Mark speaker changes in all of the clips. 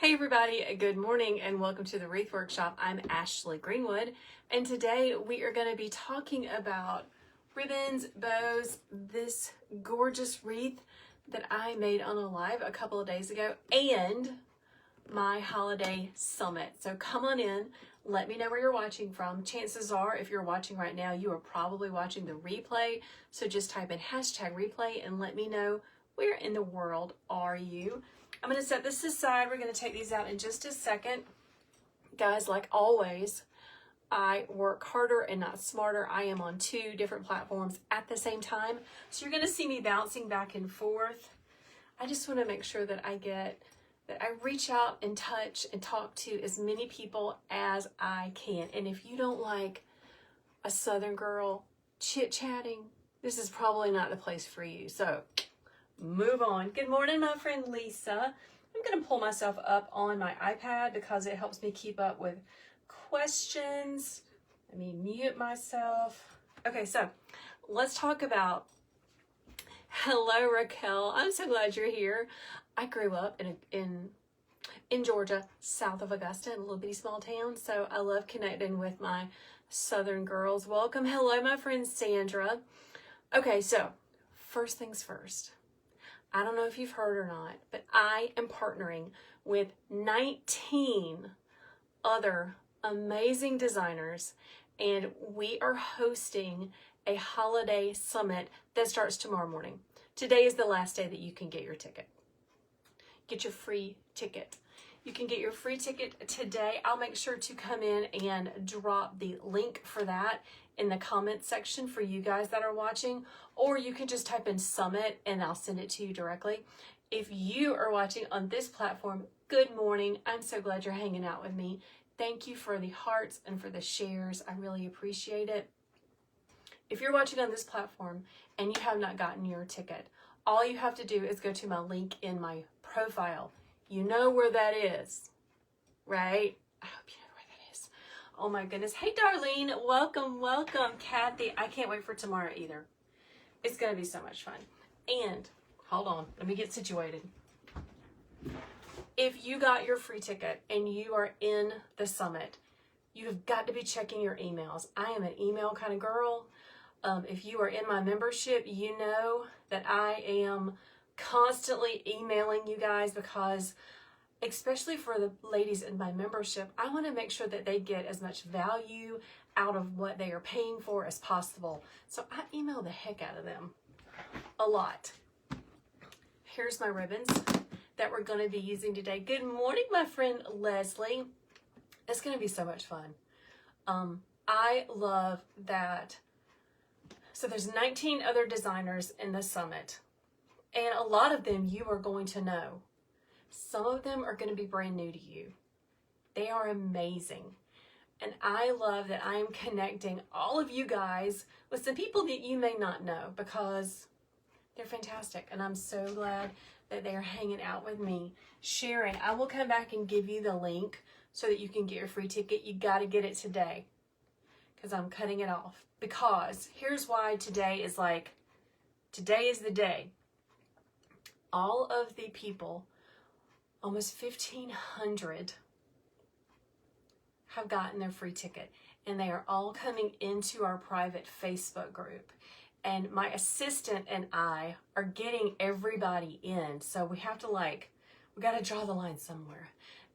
Speaker 1: Hey everybody, good morning and welcome to the Wreath Workshop. I'm Ashley Greenwood and today we are going to be talking about ribbons, bows, this gorgeous wreath that I made on a live a couple of days ago, and my holiday summit. So come on in, let me know where you're watching from. Chances are if you're watching right now, you are probably watching the replay. So just type in #replay and let me know where in the world are you. I'm going to set this aside. We're going to take these out in just a second. Guys, like always, I work harder and not smarter. I am on 2 different platforms at the same time. So you're going to see me bouncing back and forth. I just want to make sure that I reach out and touch and talk to as many people as I can. And if you don't like a Southern girl chit-chatting, this is probably not the place for you. So move on. Good morning, my friend Lisa. I'm going to pull myself up on my iPad because it helps me keep up with questions. Let me mute myself. Okay, so let's talk about, hello Raquel. I'm so glad you're here. I grew up in Georgia, south of Augusta, in a little bitty small town. So I love connecting with my Southern girls. Welcome. Hello, my friend Sandra. Okay, so first things first. I don't know if you've heard or not, but I am partnering with 19 other amazing designers, and we are hosting a holiday summit that starts tomorrow morning. Today is the last day that you can get your ticket. Get your free ticket. You can get your free ticket today. I'll make sure to come in and drop the link for that in the comments section for you guys that are watching, or you can just type in summit and I'll send it to you directly. If you are watching on this platform, good morning. I'm so glad you're hanging out with me. Thank you for the hearts and for the shares. I really appreciate it. If you're watching on this platform and you have not gotten your ticket, all you have to do is go to my link in my profile. You know where that is, right? I hope you know where that is. Oh my goodness. Hey, Darlene. Welcome, welcome. Kathy, I can't wait for tomorrow either. It's going to be so much fun. And hold on, let me get situated. If you got your free ticket and you are in the summit, you have got to be checking your emails. I am an email kind of girl. If you are in my membership, you know that I am constantly emailing you guys because, especially for the ladies in my membership, I want to make sure that they get as much value out of what they are paying for as possible. So I email the heck out of them a lot. Here's my ribbons that we're going to be using today. Good morning, my friend Leslie. It's going to be so much fun. I love that. So there's 19 other designers in the summit, and a lot of them you are going to know. Some of them are going to be brand new to you. They are amazing. And I love that I am connecting all of you guys with some people that you may not know because they're fantastic. And I'm so glad that they're hanging out with me, sharing. I will come back and give you the link so that you can get your free ticket. You got to get it today because I'm cutting it off. Because here's why today is the day. All of the people, almost 1,500, have gotten their free ticket, and they are all coming into our private Facebook group. And my assistant and I are getting everybody in. So we have to we got to draw the line somewhere.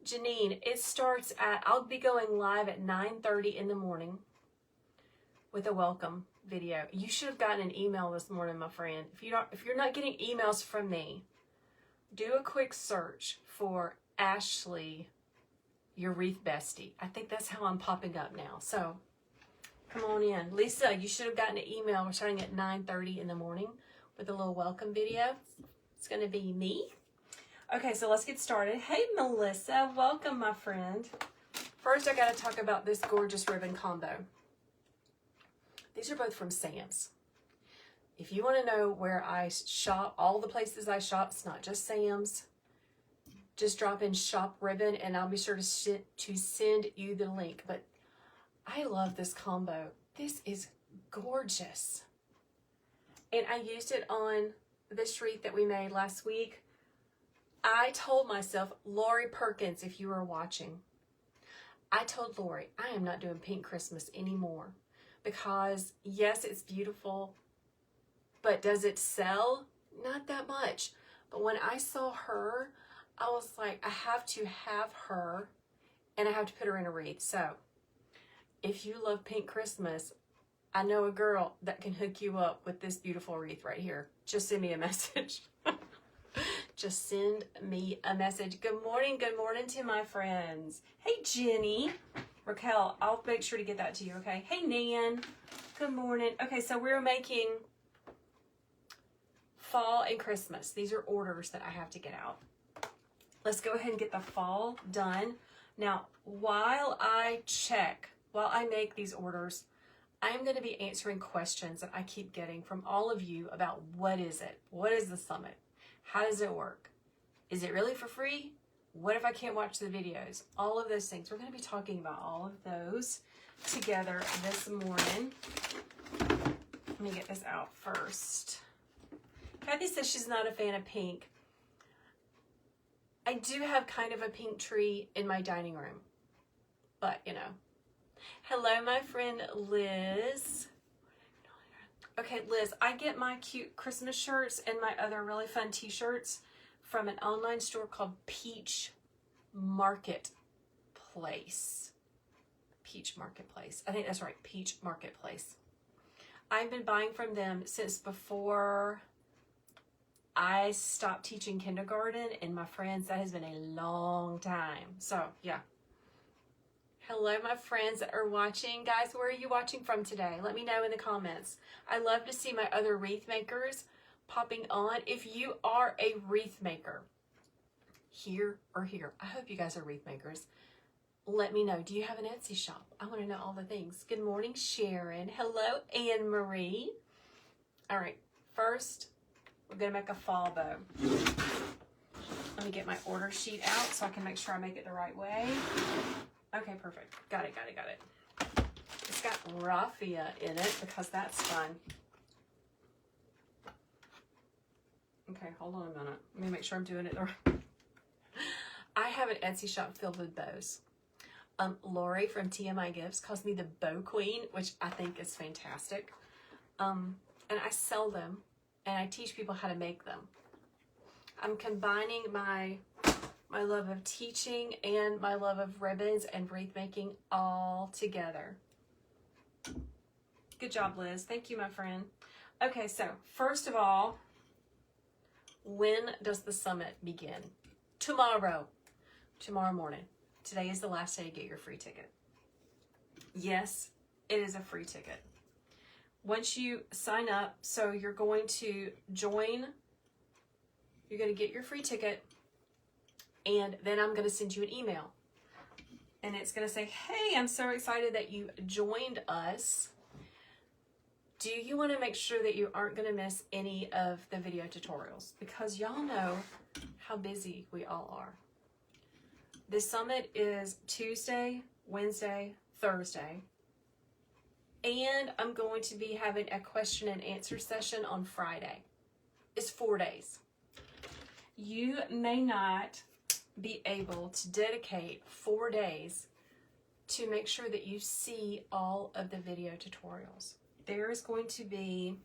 Speaker 1: Janine, it starts I'll be going live at 9:30 in the morning with a welcome video. You should have gotten an email this morning, my friend. If you're not getting emails from me, do a quick search for Ashley, your Wreath bestie. I think that's how I'm popping up now. So come on in. Lisa, you should have gotten an email. We're starting at 9:30 in the morning with a little welcome video. It's going to be me. Okay, so let's get started. Hey, Melissa. Welcome, my friend. First, I got to talk about this gorgeous ribbon combo. These are both from Sam's. If you want to know where I shop, all the places I shop, it's not just Sam's. Just drop in shop ribbon and I'll be sure to send you the link. But I love this combo. This is gorgeous. And I used it on this wreath that we made last week. I told myself, Lori Perkins, if you are watching, I told Lori, I am not doing Pink Christmas anymore because yes, it's beautiful, but does it sell? Not that much. But when I saw her, I was like, I have to have her and I have to put her in a wreath. So if you love Pink Christmas, I know a girl that can hook you up with this beautiful wreath right here. Just send me a message. Just send me a message. Good morning to my friends. Hey, Jenny. Raquel, I'll make sure to get that to you, okay? Hey, Nan. Good morning. Okay, so we're making fall and Christmas. These are orders that I have to get out. Let's go ahead and get the fall done. Now, while I make these orders, I'm going to be answering questions that I keep getting from all of you about what is it? What is the summit? How does it work? Is it really for free? What if I can't watch the videos? All of those things. We're going to be talking about all of those together this morning. Let me get this out first. Kathy says she's not a fan of pink. I do have kind of a pink tree in my dining room, but you know. Hello, my friend Liz. Okay, Liz, I get my cute Christmas shirts and my other really fun t-shirts from an online store called Peach Marketplace. Peach Marketplace. I think that's right, Peach Marketplace. I've been buying from them since before I stopped teaching kindergarten, and my friends, that has been a long time. So, yeah. Hello, my friends that are watching. Guys, where are you watching from today? Let me know in the comments. I love to see my other wreath makers popping on. If you are a wreath maker, here or here, I hope you guys are wreath makers. Let me know. Do you have an Etsy shop? I want to know all the things. Good morning, Sharon. Hello, Anne Marie. All right, first, we're going to make a fall bow. Let me get my order sheet out so I can make sure I make it the right way. Okay, perfect. Got it. It's got raffia in it because that's fun. Okay, hold on a minute. Let me make sure I'm doing it the right. I have an Etsy shop filled with bows. Lori from TMI Gifts calls me the bow queen, which I think is fantastic. And I sell them and I teach people how to make them. I'm combining my love of teaching and my love of ribbons and wreath making all together. Good job, Liz. Thank you, my friend. Okay, so first of all, when does the summit begin? Tomorrow morning. Today is the last day to get your free ticket. Yes, it is a free ticket. Once you sign up, so you're going to join, you're going to get your free ticket, and then I'm going to send you an email. And it's going to say, hey, I'm so excited that you joined us. Do you want to make sure that you aren't going to miss any of the video tutorials? Because y'all know how busy we all are. The summit is Tuesday, Wednesday, Thursday. And I'm going to be having a question and answer session on Friday. It's 4 days. You may not be able to dedicate 4 days to make sure that you see all of the video tutorials. There is going to be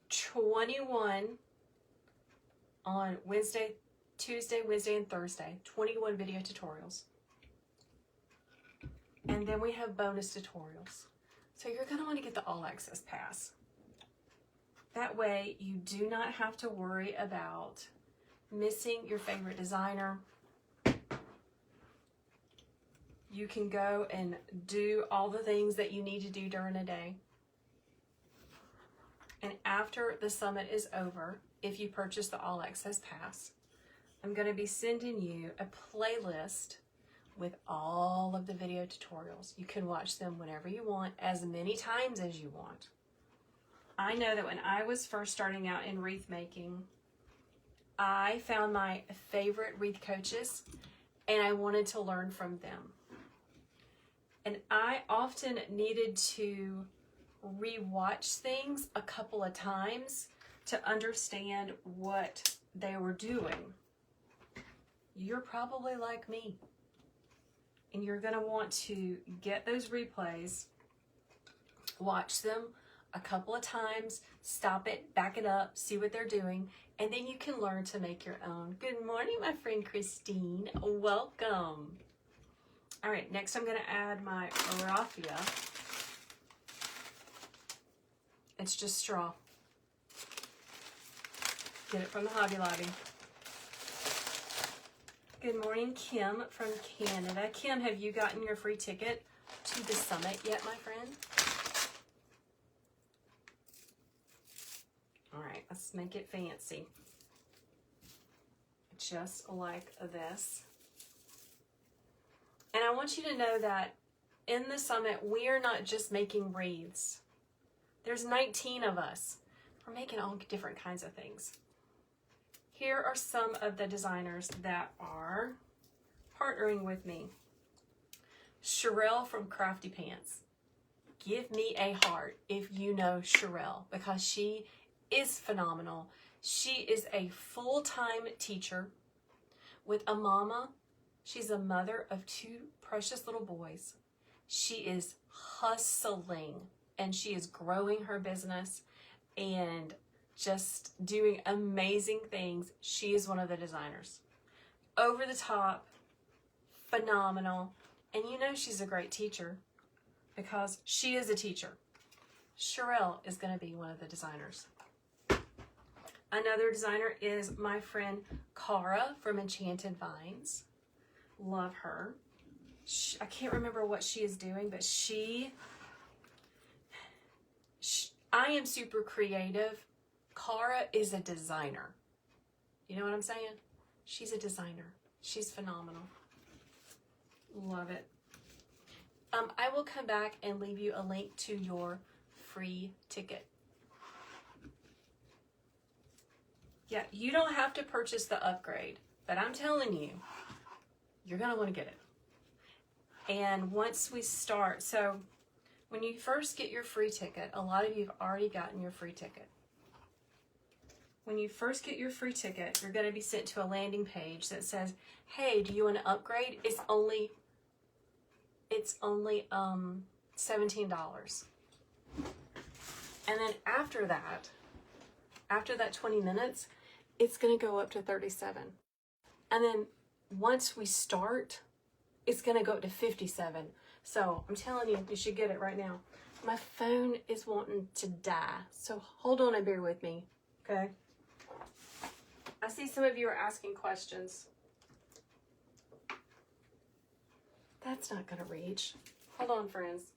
Speaker 1: 21 on Tuesday, Wednesday, and Thursday. 21 video tutorials. And then we have bonus tutorials. So you're going to want to get the all access pass. That way you do not have to worry about missing your favorite designer. You can go and do all the things that you need to do during a day. And after the summit is over, if you purchase the all access pass, I'm going to be sending you a playlist with all of the video tutorials. You can watch them whenever you want, as many times as you want. I know that when I was first starting out in wreath making, I found my favorite wreath coaches and I wanted to learn from them. And I often needed to re-watch things a couple of times to understand what they were doing, you're probably like me. And you're going to want to get those replays, watch them a couple of times, stop it, back it up, see what they're doing, and then you can learn to make your own. Good morning, my friend Christine. Welcome. All right, next I'm going to add my raffia. It's just straw. Get it from the Hobby Lobby. Good morning, Kim from Canada. Kim, have you gotten your free ticket to the summit yet, my friend? All right, let's make it fancy. Just like this. And I want you to know that in the summit, we are not just making wreaths. There's 19 of us. We're making all different kinds of things. Here are some of the designers that are partnering with me. Sherelle from Crafty Pants. Give me a heart if you know Sherelle, because she is phenomenal. She is a full-time teacher with a mama. She's a mother of 2 precious little boys. She is hustling and she is growing her business and just doing amazing things. She is one of the designers. Over the top, phenomenal. And you know she's a great teacher because she is a teacher. Sherelle is going to be one of the designers. Another designer is my friend Cara from Enchanted Vines. Love her. I can't remember what she is doing, but I am super creative. Cara is a designer. You know what I'm saying? She's a designer. She's phenomenal. Love it. I will come back and leave you a link to your free ticket. Yeah, you don't have to purchase the upgrade, but I'm telling you, you're going to want to get it. And once we start, so when you first get your free ticket, a lot of you have already gotten your free ticket. When you first get your free ticket, you're going to be sent to a landing page that says, hey, do you want to upgrade? It's only $17. And then after that 20 minutes, it's going to go up to $37. And then once we start, it's going to go up to $57. So I'm telling you, you should get it right now. My phone is wanting to die. So hold on and bear with me. Okay. I see some of you are asking questions. That's not going to reach. Hold on, friends.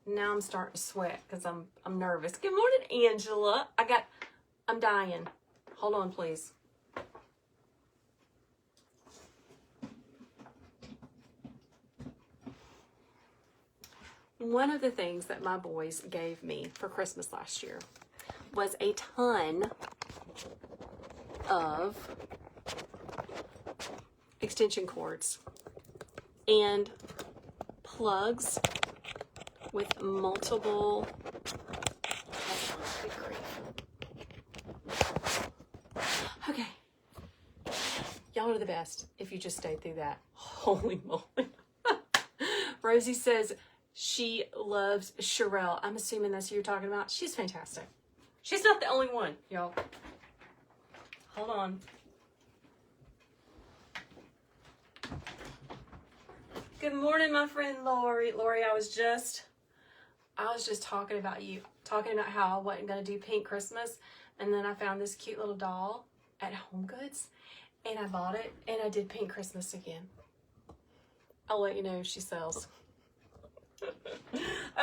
Speaker 1: Now I'm starting to sweat because I'm nervous. Good morning, Angela. I'm dying. Hold on, please. One of the things that my boys gave me for Christmas last year was a ton of extension cords and plugs with multiple. Okay, y'all are the best if you just stay through that. Holy moly. Rosie says she loves Sherelle. I'm assuming that's who you're talking about. She's fantastic. She's not the only one, y'all. Hold on. Good morning, my friend Lori. Lori, I was just talking about you, talking about how I wasn't going to do pink Christmas, and then I found this cute little doll at Home Goods, and I bought it, and I did pink Christmas again. I'll let you know if she sells.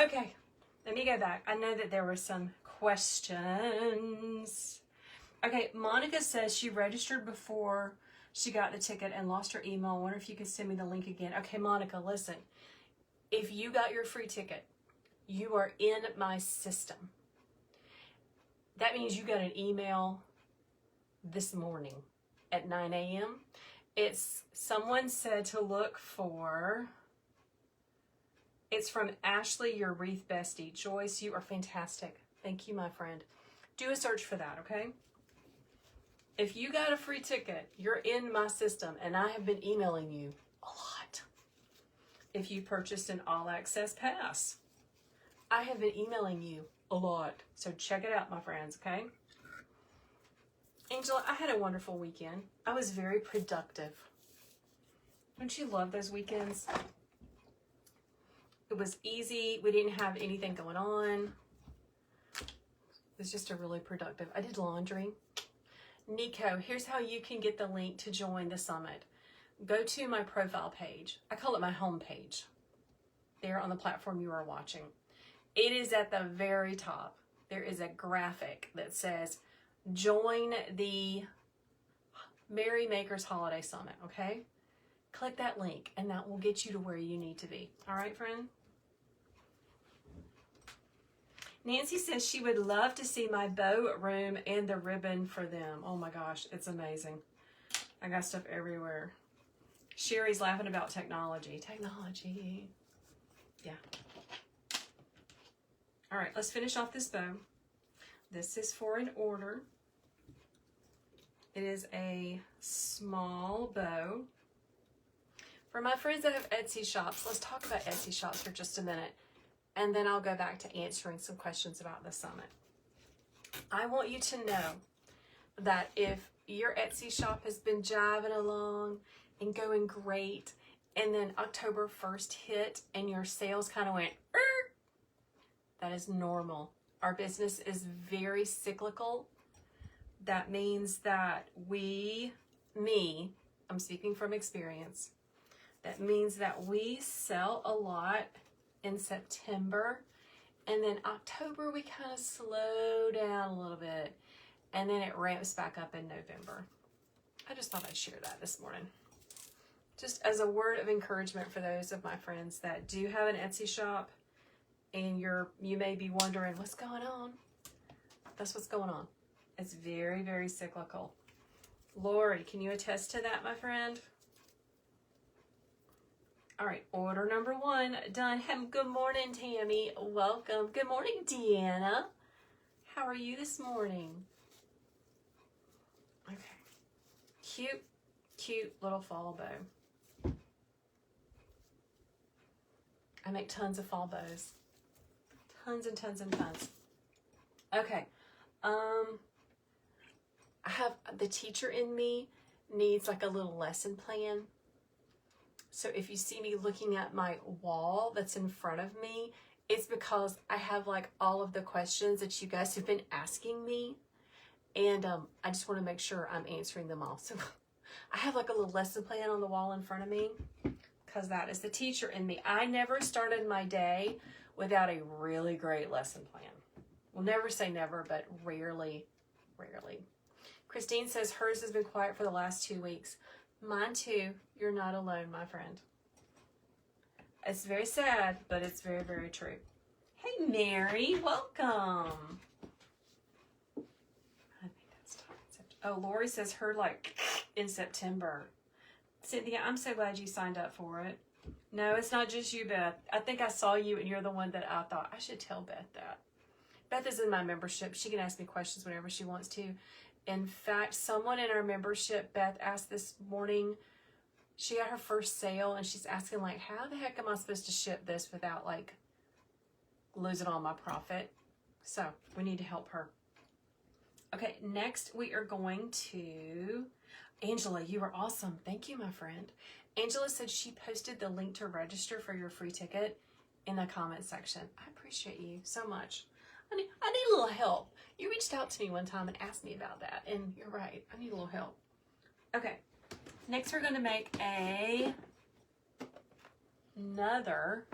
Speaker 1: Okay, let me go back. I know that there were some questions. Okay, Monica says she registered before she got the ticket and lost her email. I wonder if you can send me the link again. Okay, Monica, listen. If you got your free ticket, you are in my system. That means you got an email this morning at 9 a.m. Someone said to look for It's from Ashley, your Wreath bestie. Joyce, you are fantastic. Thank you, my friend. Do a search for that, okay? If you got a free ticket, you're in my system, and I have been emailing you a lot. If you purchased an all-access pass, I have been emailing you a lot. So check it out, my friends, okay? Angela, I had a wonderful weekend. I was very productive. Don't you love those weekends? It was easy. We didn't have anything going on. It was just a really productive. I did laundry. Nico, here's how you can get the link to join the summit. Go to my profile page. I call it my home page. There on the platform you are watching. It is at the very top. There is a graphic that says, join the Merry Makers Holiday Summit, okay? Click that link and that will get you to where you need to be. All right, friend? Nancy says she would love to see my bow room and the ribbon for them. Oh my gosh, it's amazing. I got stuff everywhere. Sherry's laughing about technology. Technology. Yeah. All right, let's finish off this bow. This is for an order. It is a small bow. For my friends that have Etsy shops, let's talk about Etsy shops for just a minute, and then I'll go back to answering some questions about the summit. I want you to know that if your Etsy shop has been jiving along and going great, and then October 1st hit and your sales kind of went, that is normal. Our business is very cyclical. That means that I'm speaking from experience. That means that we sell a lot in September, and then October we kind of slow down a little bit, and then it ramps back up in November. I just thought I'd share that this morning. Just as a word of encouragement for those of my friends that do have an Etsy shop, and you may be wondering what's going on. That's what's going on. It's very, very cyclical. Lori, can you attest to that, my friend? All right, order number 1 done. Good morning, Tammy. Welcome. Good morning, Deanna. How are you this morning? Okay. Cute, cute little fall bow. I make tons of fall bows. Tons and tons and tons. Okay. I have the teacher in me needs like a little lesson plan. So if you see me looking at my wall that's in front of me, it's because I have like all of the questions that you guys have been asking me. And I just want to make sure I'm answering them all. So I have like a little lesson plan on the wall in front of me because that is the teacher in me. I never started my day without a really great lesson plan. We'll never say never, but rarely. Christine says hers has been quiet for the last 2 weeks. Mine too. You're not alone, my friend. It's very sad, but it's very, very true. Hey, Mary, welcome. I think that's time. Oh, Lori says her like in September. Cynthia, I'm so glad you signed up for it. No, it's not just you, Beth. I think I saw you and you're the one that I thought I should tell Beth that. Beth is in my membership. She can ask me questions whenever she wants to. In fact, someone in our membership, Beth, asked this morning, she got her first sale and she's asking like, how the heck am I supposed to ship this without like losing all my profit? So we need to help her. Okay, next we are going to, Angela, you are awesome. Thank you, my friend. Angela said she posted the link to register for your free ticket in the comment section. I appreciate you so much. I need a little help. You reached out to me one time and asked me about that, and you're right. I need a little help. Okay, next we're going to make another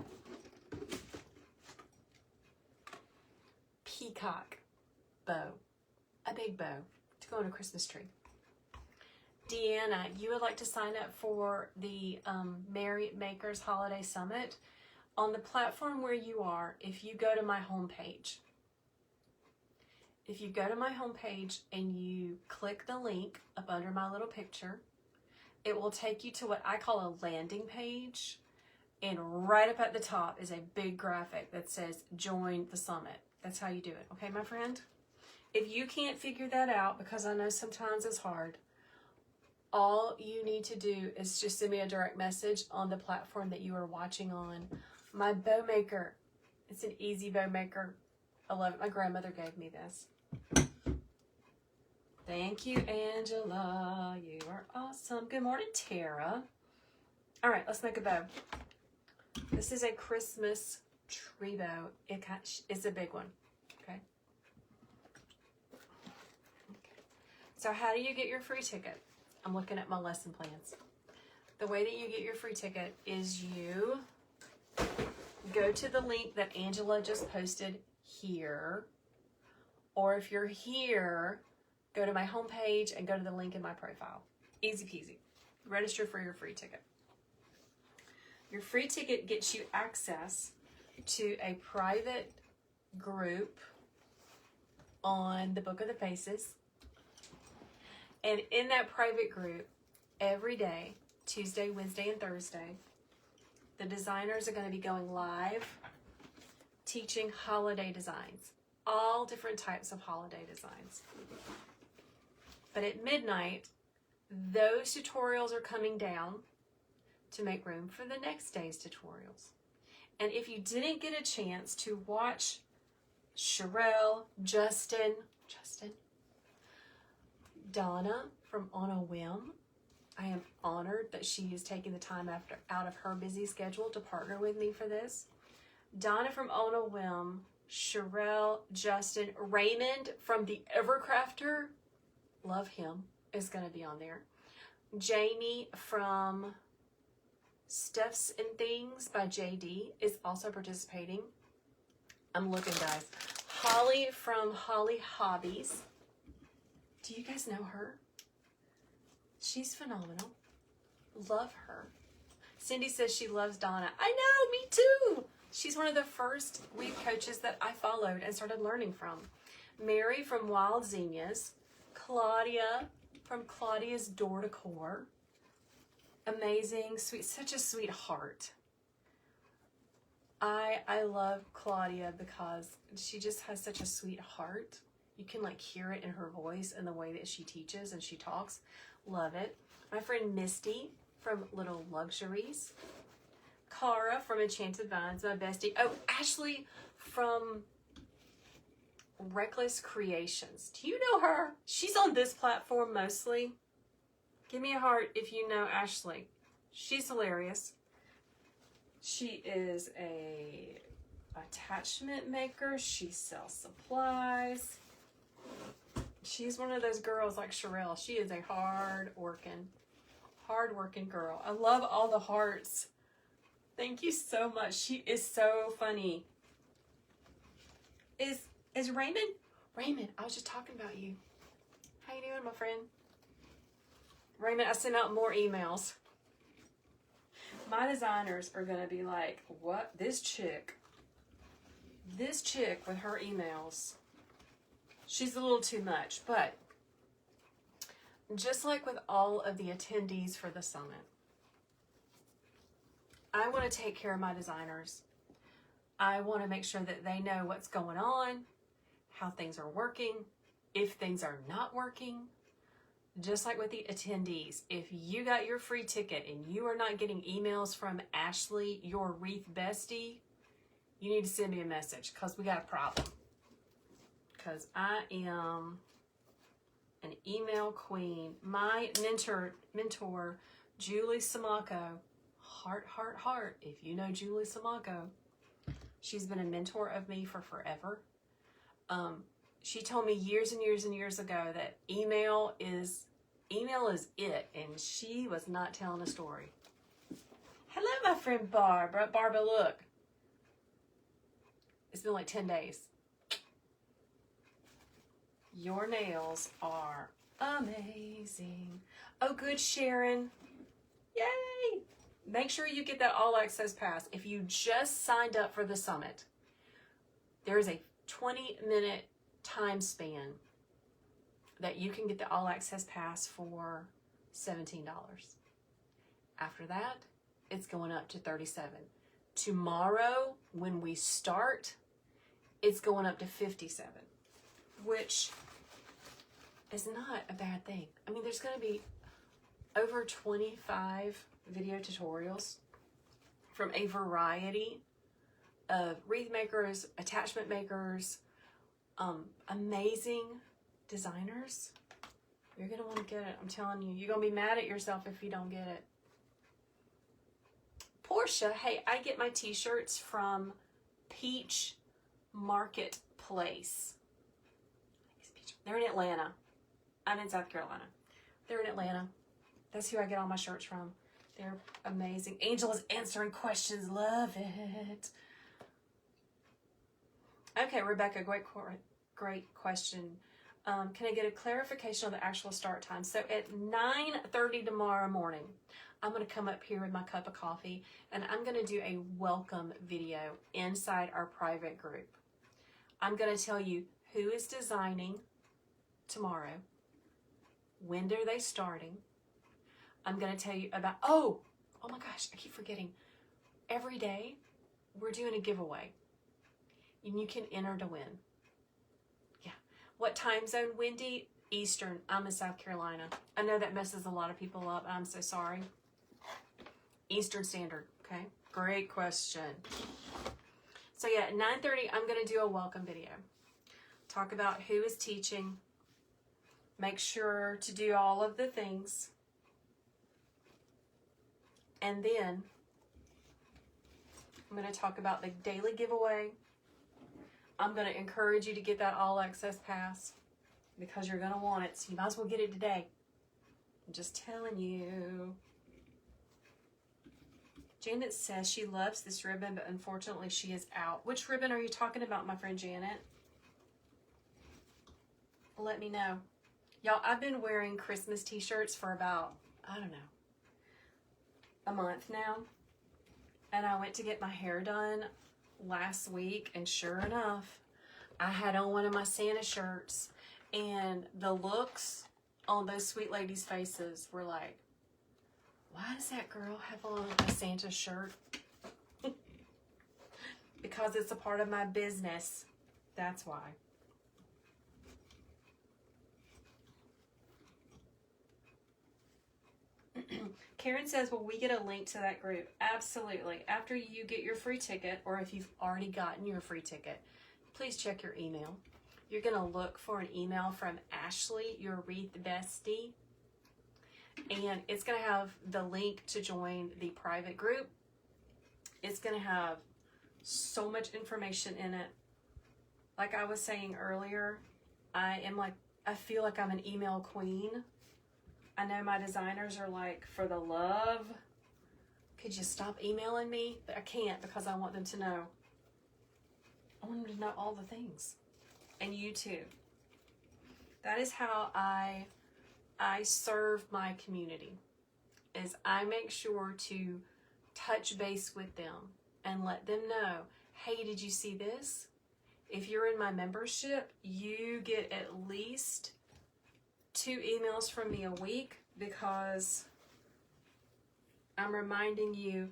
Speaker 1: peacock bow, a big bow to go on a Christmas tree. Deanna, you would like to sign up for the Merry Makers Holiday Summit. On the platform where you are, if you go to my homepage, and you click the link up under my little picture, it will take you to what I call a landing page. And right up at the top is a big graphic that says join the summit. That's how you do it. Okay, my friend? If you can't figure that out, because I know sometimes it's hard, all you need to do is just send me a direct message on the platform that you are watching on. My bow maker, it's an easy bow maker. I love it. My grandmother gave me this. Thank you, Angela. You are awesome. Good morning, Tara. All right, let's make a bow. This is a Christmas tree bow. It's a big one, okay? So how do you get your free ticket? I'm looking at my lesson plans. The way that you get your free ticket is you go to the link that Angela just posted here, or if you're here, go to my homepage and go to the link in my profile. Easy peasy. Register for your free ticket. Your free ticket gets you access to a private group on the Book of the Faces. And in that private group, every day, Tuesday, Wednesday, and Thursday, the designers are going to be going live teaching holiday designs. All different types of holiday designs. But at midnight, those tutorials are coming down to make room for the next day's tutorials. And if you didn't get a chance to watch Sherelle, Justin, Donna from On a Whim, I am honored that she is taking the time out of her busy schedule to partner with me for this. Donna from On a Whim, Sherelle, Justin, Raymond from the Evercrafter, love him, is going to be on there. Jamie from Stuffs and Things by JD is also participating. I'm looking, guys. Holly from Holly Hobbies. Do you guys know her? She's phenomenal. Love her. Cindy says she loves Donna. I know, me too. She's one of the first weave coaches that I followed and started learning from. Mary from Wild Zinnias. Claudia from Claudia's Door Decor. Amazing, sweet, such a sweet heart. I love Claudia because she just has such a sweet heart. You can like hear it in her voice and the way that she teaches and she talks. Love it. My friend Misty from Little Luxuries. Cara from Enchanted Vines, my bestie. Oh, Ashley from Reckless Creations. Do you know her? She's on this platform mostly. Give me a heart if you know Ashley. She's hilarious. She is a attachment maker. She sells supplies. She's one of those girls like Sherelle. She is a hard-working girl. I love all the hearts. Thank you so much. She is so funny. Is Raymond? Raymond, I was just talking about you. How you doing, my friend? Raymond, I sent out more emails. My designers are going to be like, what? This chick with her emails, she's a little too much. But just like with all of the attendees for the summit, I want to take care of my designers. I want to make sure that they know what's going on, how things are working, if things are not working. Just like with the attendees, if you got your free ticket and you are not getting emails from Ashley, your Wreath bestie, you need to send me a message because we got a problem. Because I am an email queen. My mentor, Julie Samako, heart. If you know Julie Samako, she's been a mentor of me for forever. She told me years and years ago that email is it, and she was not telling a story. Hello, my friend Barbara. Barbara, look. It's been like 10 days. Your nails are amazing. Oh, good, Sharon. Yay! Make sure you get that all access pass. If you just signed up for the summit, there is a 20-minute time span that you can get the all access pass for $17. After that, it's going up to 37. Tomorrow, when we start, it's going up to 57, which is not a bad thing. I mean, there's going to be over 25 video tutorials from a variety of wreath makers, attachment makers, amazing designers. You're going to want to get it. I'm telling you, you're going to be mad at yourself if you don't get it. Portia, hey, I get my t-shirts from Peach Marketplace. They're in Atlanta. I'm in South Carolina. They're in Atlanta. That's who I get all my shirts from. They're amazing. Angel is answering questions. Love it. Okay, Rebecca, great question. Can I get a clarification on the actual start time? So at 9:30 tomorrow morning, I'm going to come up here with my cup of coffee, and I'm going to do a welcome video inside our private group. I'm going to tell you who is designing tomorrow, when are they starting. I'm going to tell you about, oh my gosh, I keep forgetting. Every day, we're doing a giveaway, and you can enter to win. Yeah. What time zone, Wendy? Eastern. I'm in South Carolina. I know that messes a lot of people up. I'm so sorry. Eastern Standard, okay? Great question. So yeah, at 9:30, I'm going to do a welcome video. Talk about who is teaching. Make sure to do all of the things. And then I'm going to talk about the daily giveaway. I'm going to encourage you to get that all access pass because you're going to want it. So you might as well get it today. I'm just telling you. Janet says she loves this ribbon, but unfortunately she is out. Which ribbon are you talking about, my friend Janet? Let me know. Y'all, I've been wearing Christmas t-shirts for about, I don't know, a month now. And I went to get my hair done last week, and sure enough, I had on one of my Santa shirts, and the looks on those sweet ladies' faces were like, why does that girl have on a Santa shirt? Because it's a part of my business. That's why. Karen says, will we get a link to that group? Absolutely. After you get your free ticket, or if you've already gotten your free ticket, please check your email. You're going to look for an email from Ashley, your Wreath bestie. And it's going to have the link to join the private group. It's going to have so much information in it. Like I was saying earlier, I feel like I'm an email queen. I know my designers are like, for the love, could you stop emailing me? But I can't because I want them to know. I want them to know all the things. And you too. That is how I serve my community, is I make sure to touch base with them and let them know, hey, did you see this? If you're in my membership, you get at least 2 emails from me a week because I'm reminding you,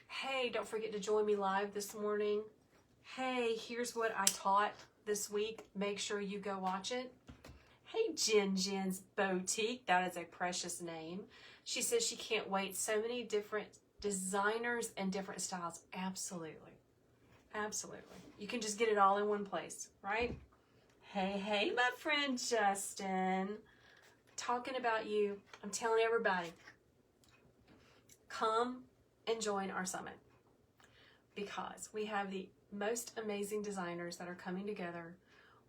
Speaker 1: hey, don't forget to join me live this morning. Hey, here's what I taught this week. Make sure you go watch it. Hey, Jen's Boutique. That is a precious name. She says she can't wait. So many different designers and different styles. Absolutely. Absolutely. You can just get it all in one place, right? Hey, my friend Justin. Talking about you. I'm telling everybody, come and join our summit because we have the most amazing designers that are coming together.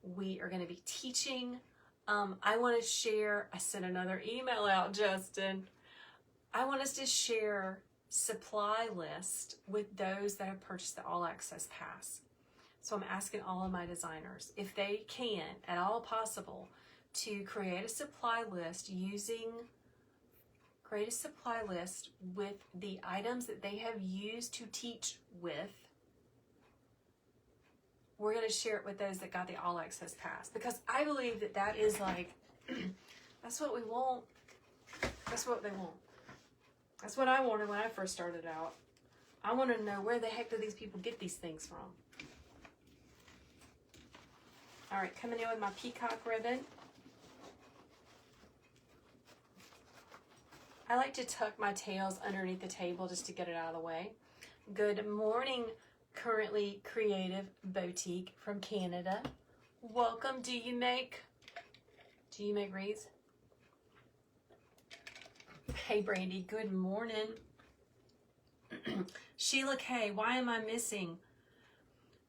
Speaker 1: We are going to be teaching. I want to share, I sent another email out, Justin. I want us to share supply list with those that have purchased the All Access Pass. So I'm asking all of my designers, if they can, at all possible, to create a supply list with the items that they have used to teach with. We're going to share it with those that got the All Access Pass because I believe that that is like, that's what we want. That's what they want. That's what I wanted when I first started out. I want to know where the heck do these people get these things from. All right, coming in with my peacock ribbon. I like to tuck my tails underneath the table just to get it out of the way. Good morning, Currently Creative Boutique from Canada. Welcome. Do you make wreaths? Hey, Brandy. Good morning. Sheila K. Why am I missing?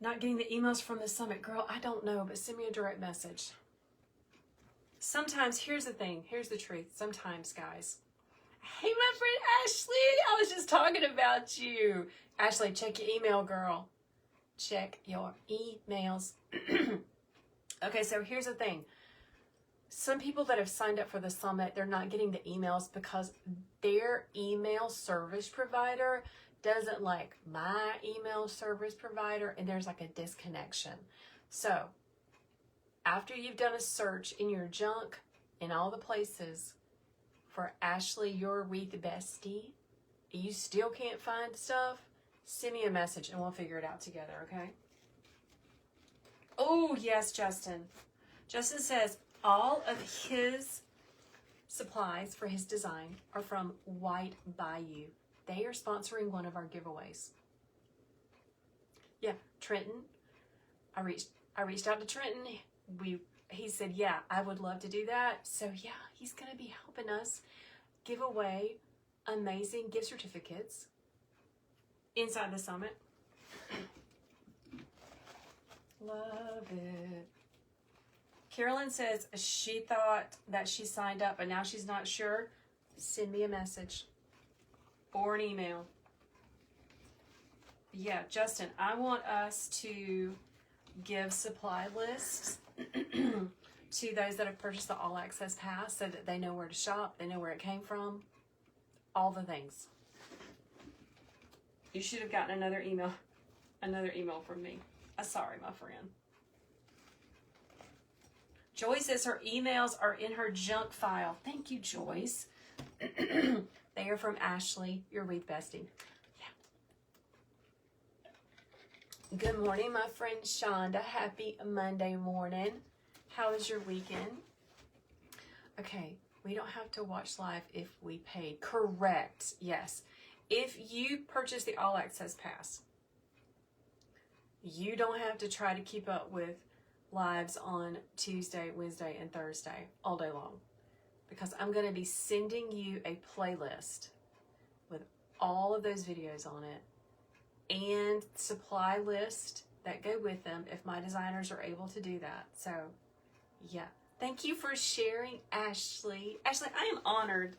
Speaker 1: Not getting the emails from the summit. Girl, I don't know, but send me a direct message. Sometimes, here's the thing. Here's the truth. Sometimes, guys. Hey, my friend Ashley. I was just talking about you. Ashley, check your email, girl. Check your emails. Okay, so here's the thing. Some people that have signed up for the summit, they're not getting the emails because their email service provider doesn't like my email service provider, and there's like a disconnection. So after you've done a search in your junk, in all the places for Ashley, your Wreath bestie, you still can't find stuff, send me a message and we'll figure it out together, okay? Oh, yes, Justin. Justin says all of his supplies for his design are from White Bayou. They are sponsoring one of our giveaways. Yeah, Trenton. I reached out to Trenton. He said, yeah, I would love to do that. So yeah, he's going to be helping us give away amazing gift certificates inside the summit. Love it. Carolyn says she thought that she signed up, but now she's not sure. Send me a message or an email. Yeah, Justin, I want us to give supply lists to those that have purchased the All Access Pass so that they know where to shop, they know where it came from, all the things. You should have gotten another email from me. Sorry, my friend. Joyce says her emails are in her junk file. Thank you, Joyce. They are from Ashley, your Wreath bestie. Yeah. Good morning, my friend Shonda. Happy Monday morning. How was your weekend? Okay, we don't have to watch live if we paid. Correct, yes. If you purchase the All Access Pass, you don't have to try to keep up with lives on Tuesday, Wednesday, and Thursday all day long, because I'm going to be sending you a playlist with all of those videos on it and supply list that go with them if my designers are able to do that. So yeah, thank you for sharing, Ashley. Ashley, I am honored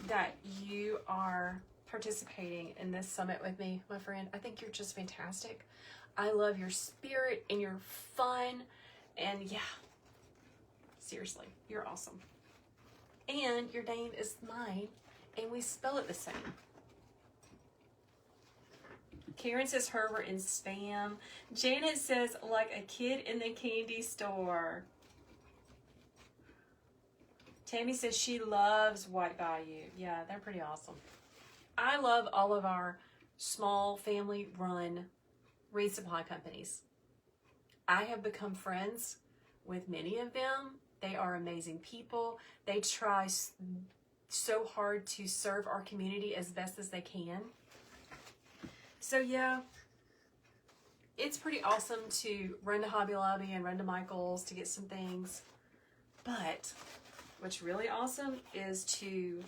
Speaker 1: that you are participating in this summit with me, my friend. I think you're just fantastic. I love your spirit and your fun, and yeah, seriously, you're awesome. And your name is mine, and we spell it the same. Karen says her were in spam. Janet says like a kid in the candy store. Tammy says she loves White Bayou. Yeah, they're pretty awesome. I love all of our small family-run wreath supply companies. I have become friends with many of them. They are amazing people. They try so hard to serve our community as best as they can. So yeah, it's pretty awesome to run to Hobby Lobby and run to Michael's to get some things. But what's really awesome is to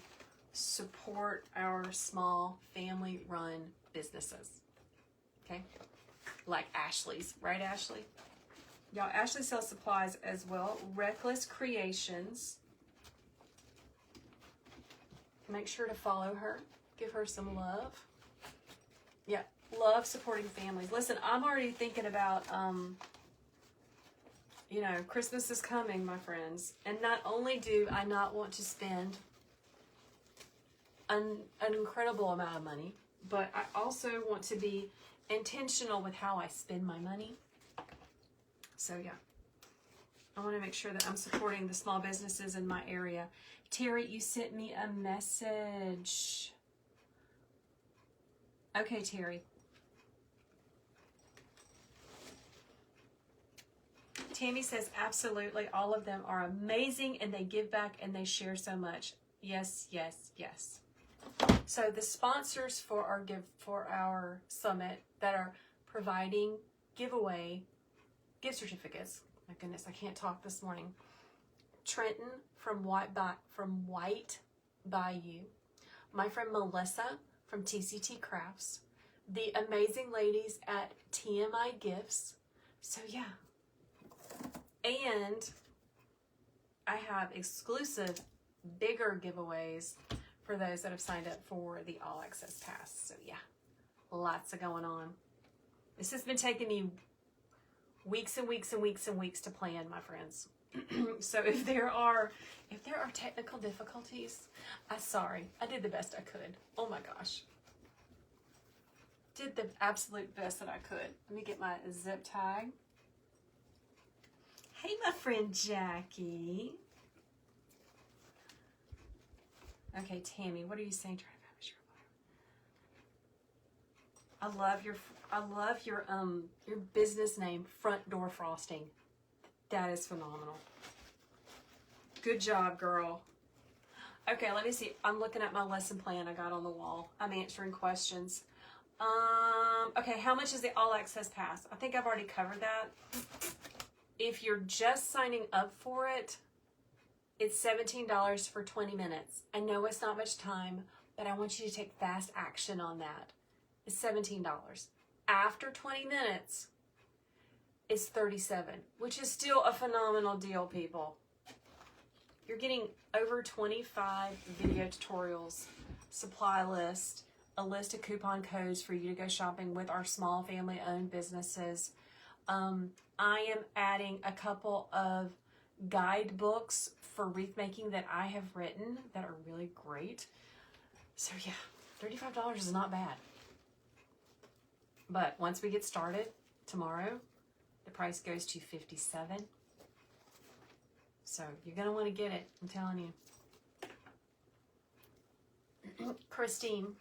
Speaker 1: support our small family-run businesses. Okay? Like Ashley's. Right, Ashley? Y'all, Ashley sells supplies as well. Reckless Creations. Make sure to follow her. Give her some love. Yeah, love supporting families. Listen, I'm already thinking about, you know, Christmas is coming, my friends. And not only do I not want to spend an incredible amount of money, but I also want to be intentional with how I spend my money. So yeah, I want to make sure that I'm supporting the small businesses in my area. Terry, you sent me a message. Okay, Terry. Tammy says, absolutely, all of them are amazing and they give back and they share so much. Yes, yes, yes. So the sponsors for our summit that are providing gift certificates. My goodness, I can't talk this morning. Trenton from White Bayou, my friend Melissa from TCT Crafts, the amazing ladies at TMI Gifts. So yeah. And I have exclusive, bigger giveaways for those that have signed up for the All Access Pass. So yeah, lots of going on. This has been taking me weeks and weeks and weeks and weeks to plan, my friends. So if there are technical difficulties, I'm sorry. I did the best I could. Oh my gosh. Did the absolute best that I could. Let me get my zip tag. Hey, my friend Jackie. Okay, Tammy, what are you saying? I love your business name, Front Door Frosting. That is phenomenal. Good job, girl. Okay, let me see. I'm looking at my lesson plan I got on the wall. I'm answering questions. Okay, how much is the All Access Pass? I think I've already covered that. If you're just signing up for it, it's $17 for 20 minutes. I know it's not much time, but I want you to take fast action on that. It's $17. After 20 minutes, it's $37, which is still a phenomenal deal, people. You're getting over 25 video tutorials, supply list, a list of coupon codes for you to go shopping with our small family-owned businesses. I am adding a couple of guidebooks for wreath making that I have written that are really great. So yeah, $35 is not bad. But once we get started tomorrow, the price goes to $57. So you're going to want to get it, I'm telling you. Christine,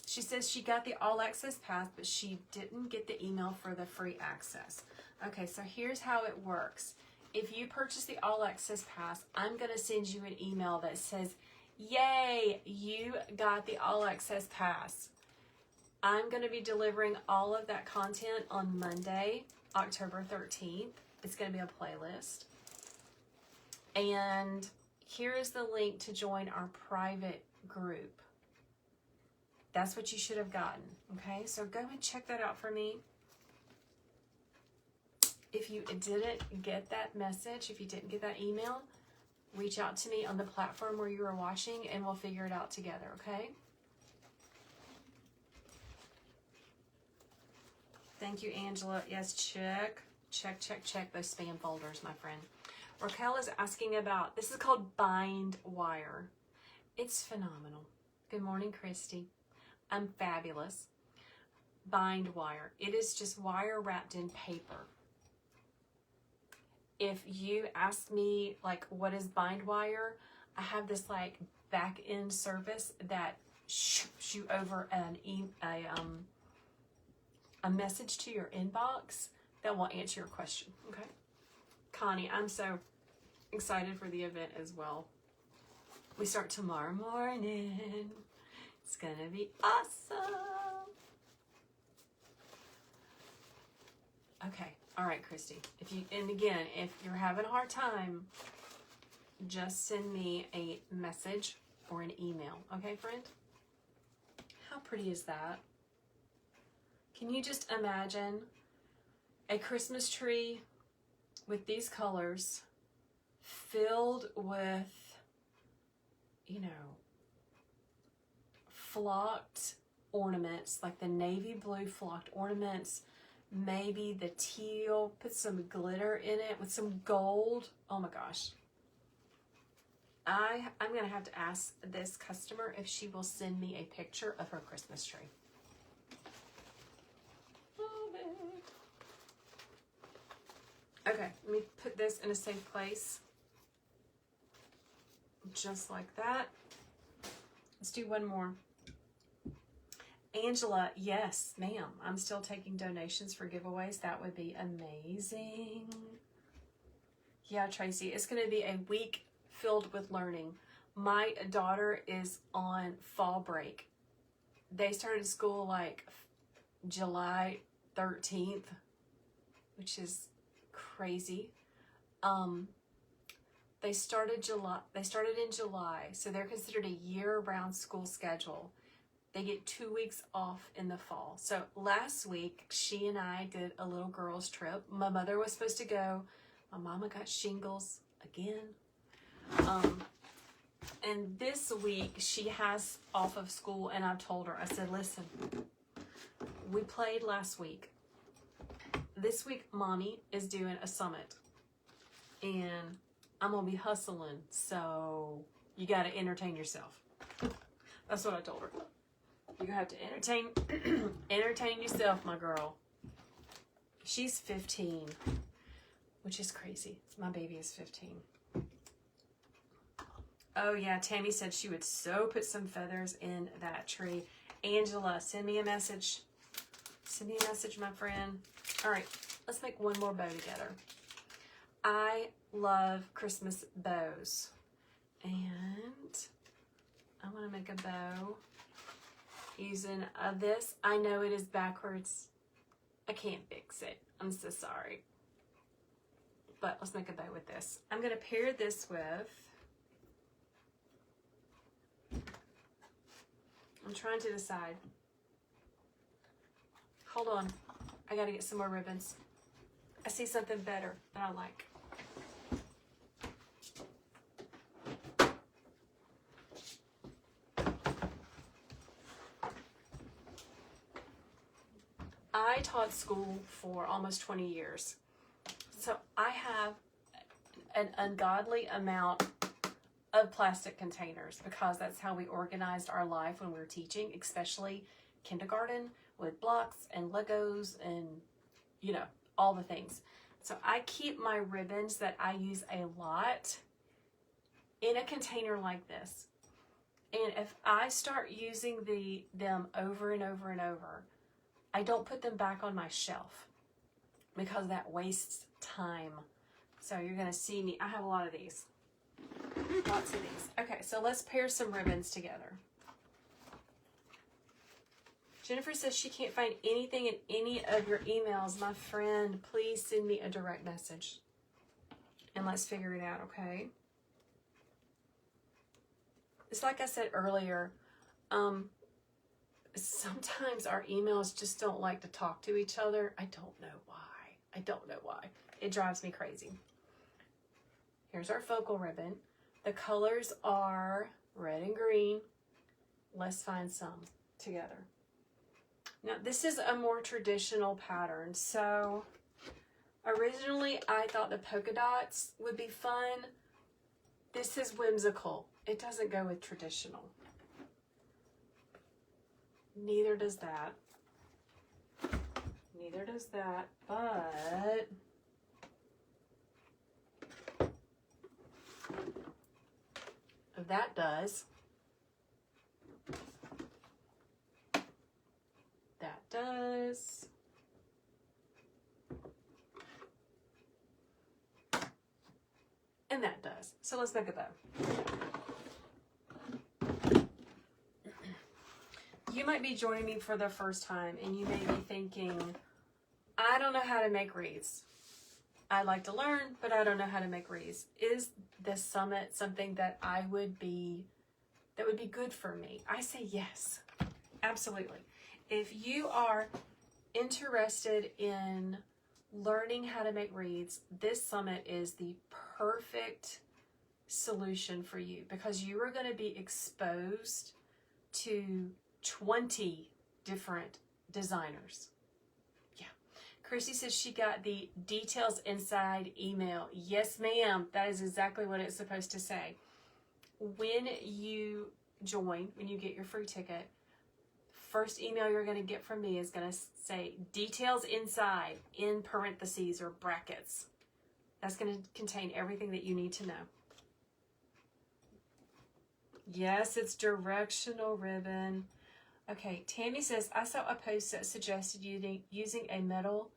Speaker 1: she says she got the All Access Pass, but she didn't get the email for the free access. Okay, so here's how it works. If you purchase the All Access Pass, I'm going to send you an email that says, yay, you got the All Access Pass. I'm going to be delivering all of that content on Monday, October 13th. It's going to be a playlist. And here is the link to join our private group. That's what you should have gotten. Okay, so go and check that out for me. If you didn't get that message, if you didn't get that email, reach out to me on the platform where you are watching and we'll figure it out together, okay? Thank you, Angela. Yes, check those spam folders, my friend. Raquel is asking about, this is called bind wire. It's phenomenal. Good morning, Christy. I'm fabulous. Bind wire. It is just wire wrapped in paper. If you ask me, like, what is bind wire? I have this, like, back end service that shoots you over a message to your inbox that will answer your question, okay? Connie, I'm so excited for the event as well. We start tomorrow morning. It's gonna be awesome. Okay, all right, Christy. If you're having a hard time, just send me a message or an email, okay, friend? How pretty is that? Can you just imagine a Christmas tree with these colors filled with, you know, flocked ornaments, like the navy blue flocked ornaments, maybe the teal, put some glitter in it with some gold. Oh my gosh. I'm going to have to ask this customer if she will send me a picture of her Christmas tree. Okay, let me me put this in a safe place. Just like that. Let's do one more. Angela, yes, ma'am. I'm still taking donations for giveaways. That would be amazing. Yeah, Tracy, it's going to be a week filled with learning. My daughter is on fall break. They started school like July 13th, which is crazy. They started in July, so they're considered a year-round school schedule. They get 2 weeks off in the fall. So last week, she and I did a little girls trip. My mother was supposed to go. My mama got shingles again. And this week, she has off of school, and I've told her, I said, listen, we played last week. This week, Mommy is doing a summit. And I'm going to be hustling, so you got to entertain yourself. That's what I told her. You have to entertain yourself, my girl. She's 15, which is crazy. My baby is 15. Oh, yeah, Tammy said she would so put some feathers in that tree. Angela, send me a message. Send me a message, my friend. All right, let's make one more bow together. I love Christmas bows. And I want to make a bow using this. I know it is backwards. I can't fix it. I'm so sorry. But let's make a bow with this. I'm going to pair this with, I'm trying to decide. Hold on. I got to get some more ribbons. I see something better that I like. I taught school for almost 20 years. So I have an ungodly amount of plastic containers because that's how we organized our life when we were teaching, especially kindergarten with blocks and Legos and, you know, all the things. So I keep my ribbons that I use a lot in a container like this. And if I start using them over and over and over, I don't put them back on my shelf because that wastes time. So you're going to see me. I have a lot of these. Lots of these. Okay, so let's pair some ribbons together. Jennifer says she can't find anything in any of your emails. My friend, please send me a direct message. And let's figure it out, okay? It's like I said earlier, sometimes our emails just don't like to talk to each other. I don't know why. I don't know why. It drives me crazy. Here's our focal ribbon. The colors are red and green. Let's find some together. Now, this is a more traditional pattern. So, originally, I thought the polka dots would be fun. This is whimsical. It doesn't go with traditional. Neither does that. Neither does that, but that does. That does. And that does. So let's make a bow. You might be joining me for the first time and you may be thinking, I don't know how to make wreaths. I'd like to learn, but I don't know how to make wreaths. Is this summit something that would be good for me? I say yes, absolutely. If you are interested in learning how to make wreaths, this summit is the perfect solution for you because you are going to be exposed to 20 different designers. Yeah. Chrissy says she got the details inside email. Yes, ma'am. That is exactly what it's supposed to say. When you join, when you get your free ticket, first email you're going to get from me is going to say details inside in parentheses or brackets. That's going to contain everything that you need to know. Yes, it's directional ribbon. Okay, Tammy says, I saw a post that suggested using a metal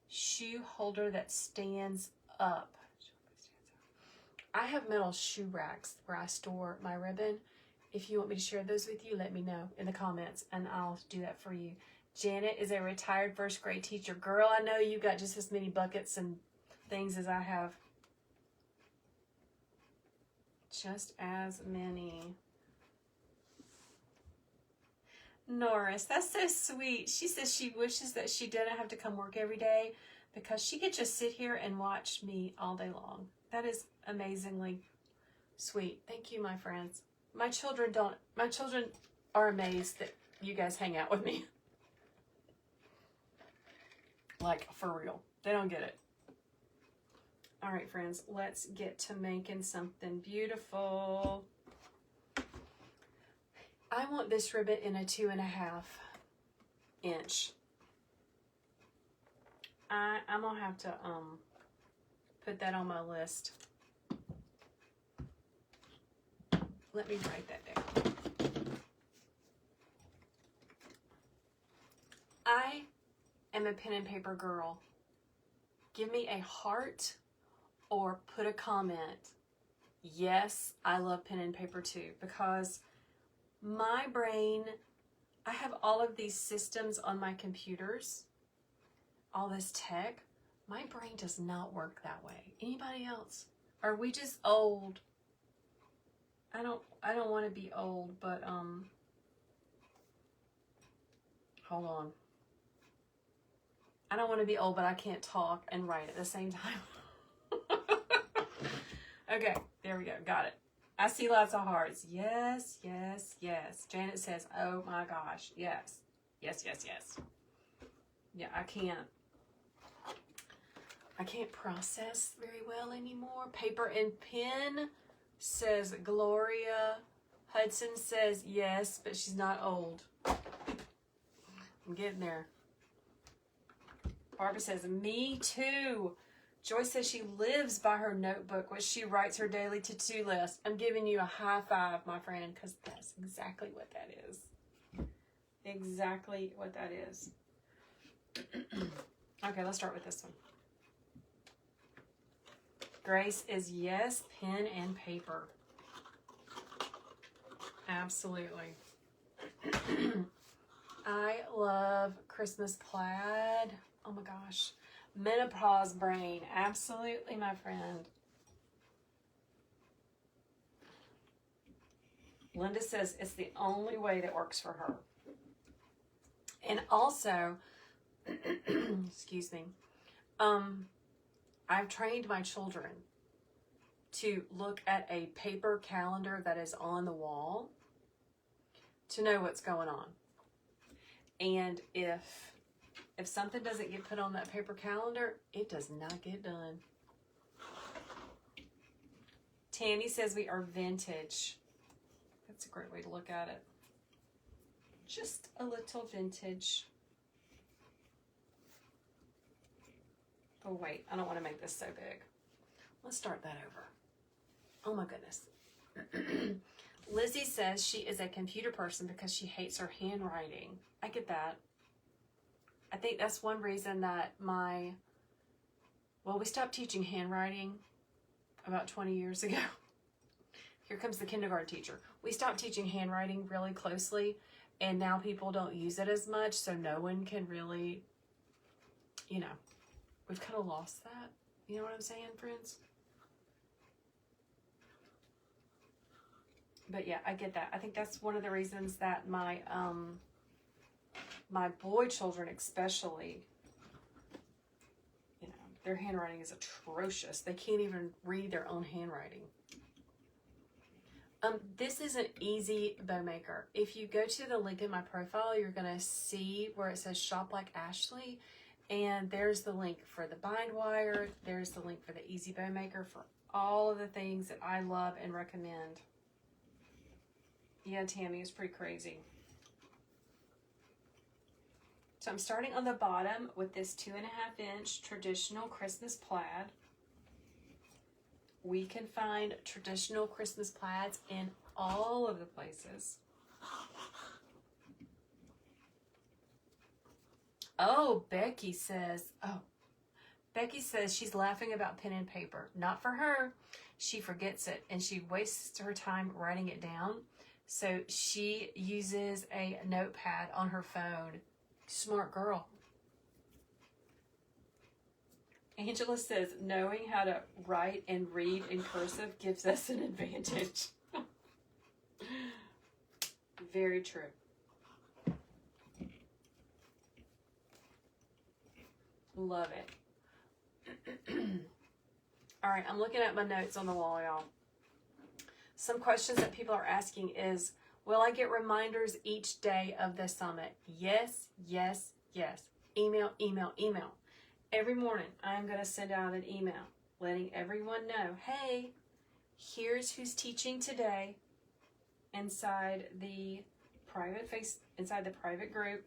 Speaker 1: shoe holder that stands up. I have metal shoe racks where I store my ribbon. If you want me to share those with you, let me know in the comments, and I'll do that for you. Janet is a retired first grade teacher. Girl, I know you got just as many buckets and things as I have. Just as many. Norris, that's so sweet. She says she wishes that she didn't have to come work every day because she could just sit here and watch me all day long. That is amazingly sweet. Thank you, my friends. My children are amazed that you guys hang out with me. Like, for real. They don't get it. All right, friends, let's get to making something beautiful. I want this ribbon in a 2.5 inch. I'm gonna have to put that on my list. Let me write that down. I am a pen and paper girl. Give me a heart or put a comment. Yes, I love pen and paper too, because my brain, I have all of these systems on my computers, all this tech. My brain does not work that way. Anybody else? Are we just old? I don't want to be old, but hold on. I don't want to be old, but I can't talk and write at the same time. Okay, there we go. Got it. I see lots of hearts. Yes, yes, yes. Janet says, oh my gosh. Yes. Yes, yes, yes. Yeah, I can't process very well anymore. Paper and pen, says Gloria. Hudson says yes, but she's not old. I'm getting there. Barbara says, me too. Joyce says she lives by her notebook, which she writes her daily to-do list. I'm giving you a high five, my friend, because that's exactly what that is. Exactly what that is. Okay, let's start with this one. Grace is yes, pen and paper. Absolutely. I love Christmas plaid. Oh my gosh. Menopause brain. Absolutely, my friend. Linda says it's the only way that works for her. And also, excuse me, I've trained my children to look at a paper calendar that is on the wall to know what's going on. And if something doesn't get put on that paper calendar, it does not get done. Tammy says we are vintage. That's a great way to look at it. Just a little vintage. Oh wait, I don't want to make this so big. Let's start that over. Oh my goodness. Lizzie says she is a computer person because she hates her handwriting. I get that. I think that's one reason that we stopped teaching handwriting about 20 years ago. Here comes the kindergarten teacher. We stopped teaching handwriting really closely, and now people don't use it as much, so no one can really, we've kind of lost that. You know what I'm saying, friends? But yeah, I get that. I think that's one of the reasons that my boy children especially, their handwriting is atrocious. They can't even read their own handwriting. This is an easy bow maker. If you go to the link in my profile, you're going to see where it says Shop Like Ashley. And there's the link for the bind wire. There's the link for the easy bow maker for all of the things that I love and recommend. Yeah, Tammy, it's pretty crazy. So I'm starting on the bottom with this 2.5 inch traditional Christmas plaid. We can find traditional Christmas plaids in all of the places. Oh, Becky says she's laughing about pen and paper. Not for her. She forgets it and she wastes her time writing it down. So she uses a notepad on her phone. Smart girl. Angela says, knowing how to write and read in cursive gives us an advantage. Very true. Love it. All right, I'm looking at my notes on the wall, y'all. Some questions that people are asking is, will I get reminders each day of the summit? Yes, yes, yes. Email, email, email. Every morning, I'm going to send out an email letting everyone know, hey, here's who's teaching today inside the private group.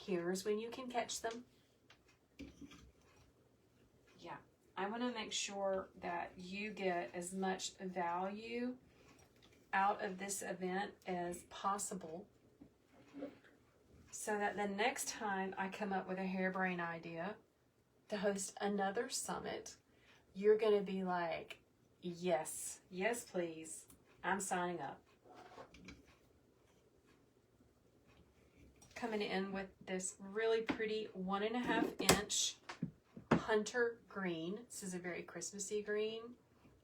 Speaker 1: Here's when you can catch them. Yeah, I want to make sure that you get as much value out of this event as possible, so that the next time I come up with a harebrained idea to host another summit, you're going to be like, yes, yes, please, I'm signing up. Coming in with this really pretty 1.5 inch hunter green. This is a very Christmassy green.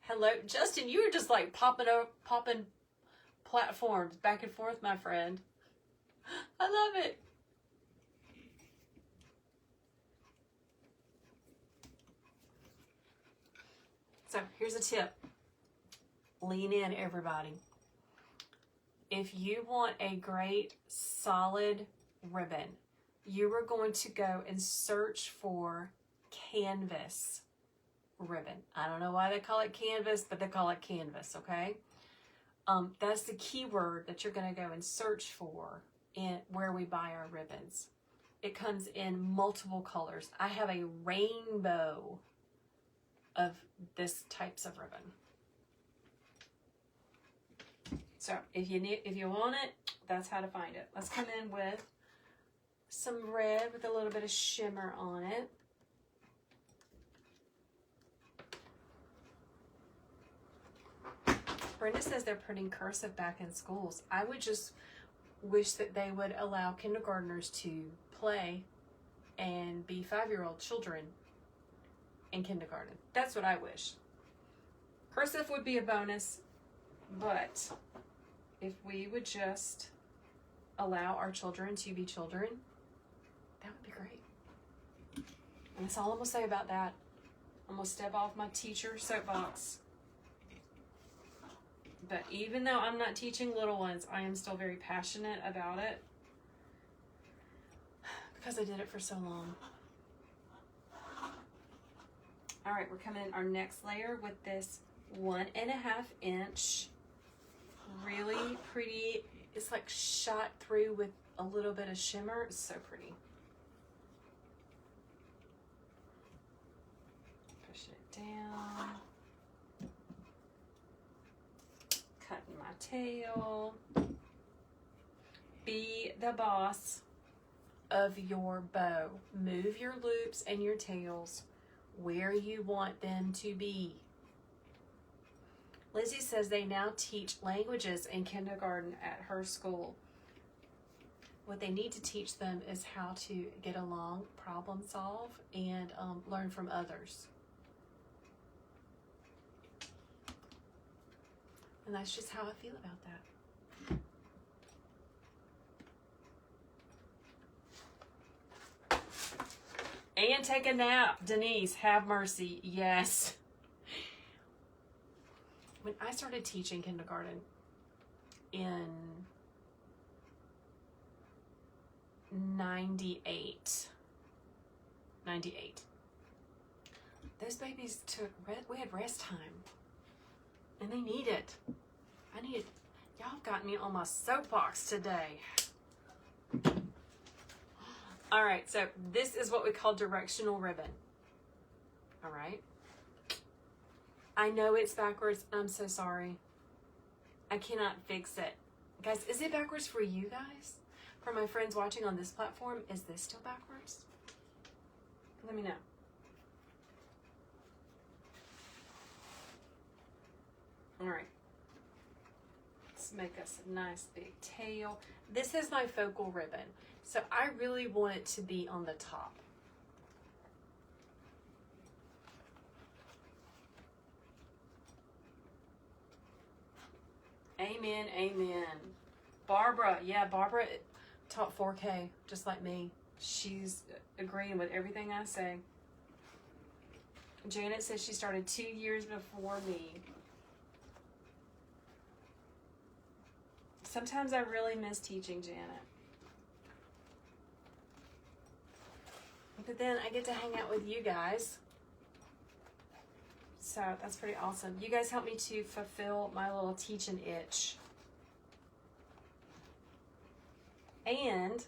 Speaker 1: Hello, Justin, you were just like popping platforms back and forth, my friend. I love it. So here's a tip. Lean in, everybody. If you want a great, solid ribbon, you are going to go and search for canvas ribbon. I don't know why they call it canvas, but they call it canvas, okay? That's the keyword that you're going to go and search for in where we buy our ribbons. It comes in multiple colors. I have a rainbow of this types of ribbon. So if you want it, that's how to find it. Let's come in with some red with a little bit of shimmer on it. Brenda says they're putting cursive back in schools. I would just wish that they would allow kindergartners to play and be 5-year-old children in kindergarten. That's what I wish. Cursive would be a bonus, but if we would just allow our children to be children, that would be great. And that's all I'm going to say about that. I'm going to step off my teacher soapbox. But even though I'm not teaching little ones, I am still very passionate about it because I did it for so long. All right, we're coming in our next layer with this 1.5 inch, really pretty. It's like shot through with a little bit of shimmer. It's so pretty. Push it down. Cutting my tail. Be the boss of your bow. Move your loops and your tails where you want them to be. Lizzie says they now teach languages in kindergarten at her school. What they need to teach them is how to get along, problem solve, and learn from others. And that's just how I feel about that. And take a nap. Denise, have mercy. Yes. When I started teaching kindergarten in 98, those babies we had rest time. And they need it. Y'all have got me on my soapbox today. All right, so this is what we call directional ribbon. All right. I know it's backwards. I'm so sorry. I cannot fix it. Guys, is it backwards for you guys? For my friends watching on this platform, is this still backwards? Let me know. All right. Let's make us a nice big tail. This is my focal ribbon, so I really want it to be on the top. Amen, amen. Barbara, yeah, Barbara taught 4K, just like me. She's agreeing with everything I say. Janet says she started 2 years before me. Sometimes I really miss teaching, Janet. But then I get to hang out with you guys. So that's pretty awesome. You guys help me to fulfill my little teaching itch. And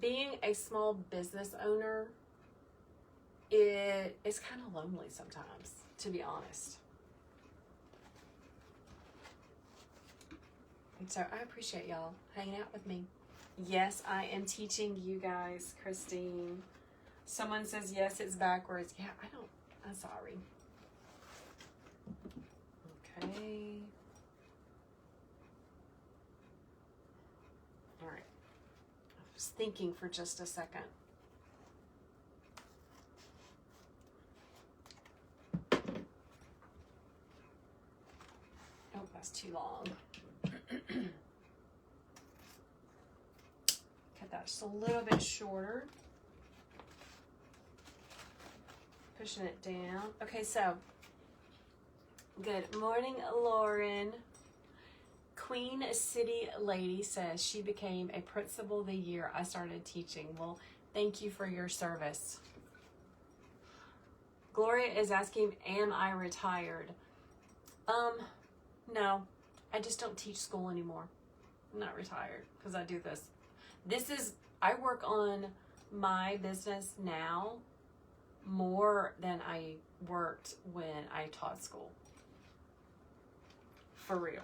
Speaker 1: being a small business owner, it's kind of lonely sometimes, to be honest. And so I appreciate y'all hanging out with me. Yes, I am teaching you guys, Christine. Someone says, yes, it's backwards. Yeah, I'm sorry. Okay. All right. I was thinking for just a second. Oh, that's too long. Cut that just a little bit shorter. Pushing it down. Okay, so good morning, Lauren. Queen City Lady says she became a principal the year I started teaching. Well, thank you for your service. Gloria is asking, am I retired? No, I just don't teach school anymore. I'm not retired because I do this. I work on my business now more than I worked when I taught school. For real.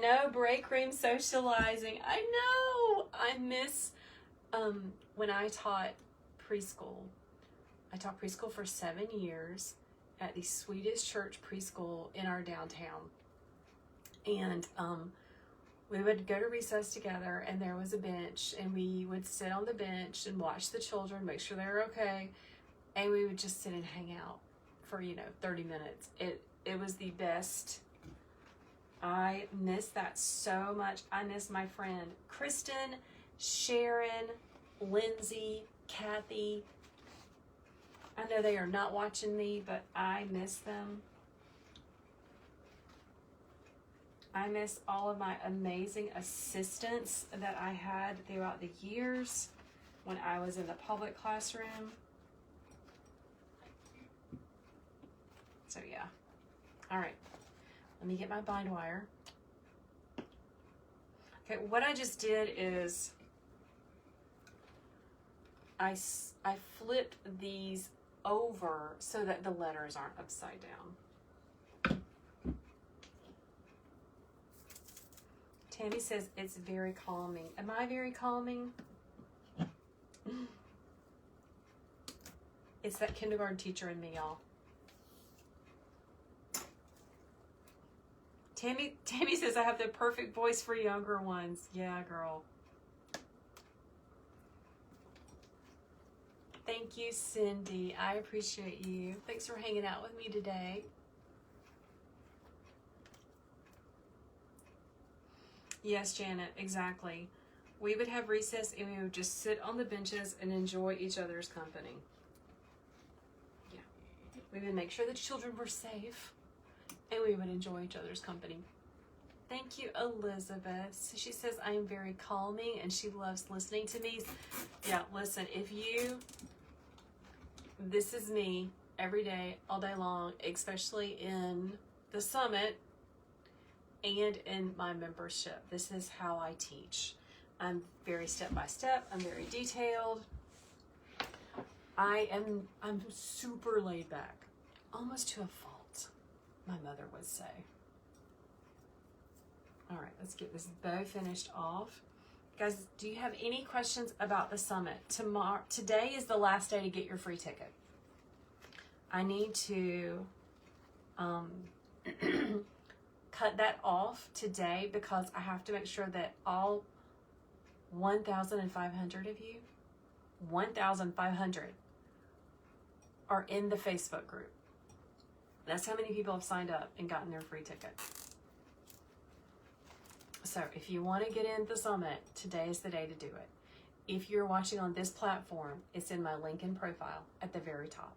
Speaker 1: No break room socializing. I know. I miss when I taught preschool. I taught preschool for 7 years at the sweetest church preschool in our downtown. And we would go to recess together, and there was a bench, and we would sit on the bench and watch the children, make sure they were okay, and we would just sit and hang out for 30 minutes. It was the best. I miss that so much. I miss my friend Kristen, Sharon, Lindsay, Kathy. I know they are not watching me, but I miss them. I miss all of my amazing assistants that I had throughout the years when I was in the public classroom. So yeah. All right. Let me get my bind wire. Okay, what I just did is I flipped these over so that the letters aren't upside down. Tammy says it's very calming. Am I very calming? It's that kindergarten teacher in me, y'all. Tammy says I have the perfect voice for younger ones. Yeah, girl. Thank you, Cindy. I appreciate you. Thanks for hanging out with me today. Yes, Janet, exactly. We would have recess and we would just sit on the benches and enjoy each other's company. Yeah. We would make sure the children were safe and we would enjoy each other's company. Thank you, Elizabeth. She says I am very calming and she loves listening to me. Yeah, listen, this is me every day, all day long, especially in the summit and in my membership. This is how I teach. I'm very step-by-step. I'm very detailed. I'm super laid back. almost to a fault, my mother would say. All right, let's get this bow finished off. Guys, do you have any questions about the summit? Today is the last day to get your free ticket. I need to cut that off today because I have to make sure that all 1,500 of you, 1,500 are in the Facebook group. That's how many people have signed up and gotten their free ticket. So if you want to get in the summit, today is the day to do it. If you're watching on this platform, it's in my link in profile at the very top.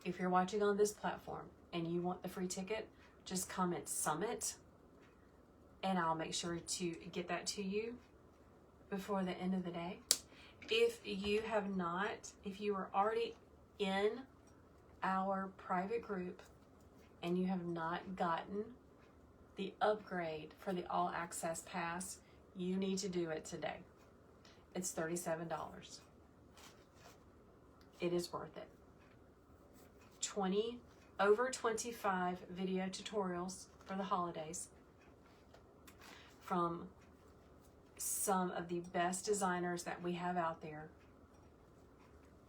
Speaker 1: If you're watching on this platform and you want the free ticket, just comment summit and I'll make sure to get that to you before the end of the day. If you are already in our private group and you have not gotten the upgrade for the all access pass, you need to do it today. It's $37. It is worth it. Over 25 video tutorials for the holidays from some of the best designers that we have out there.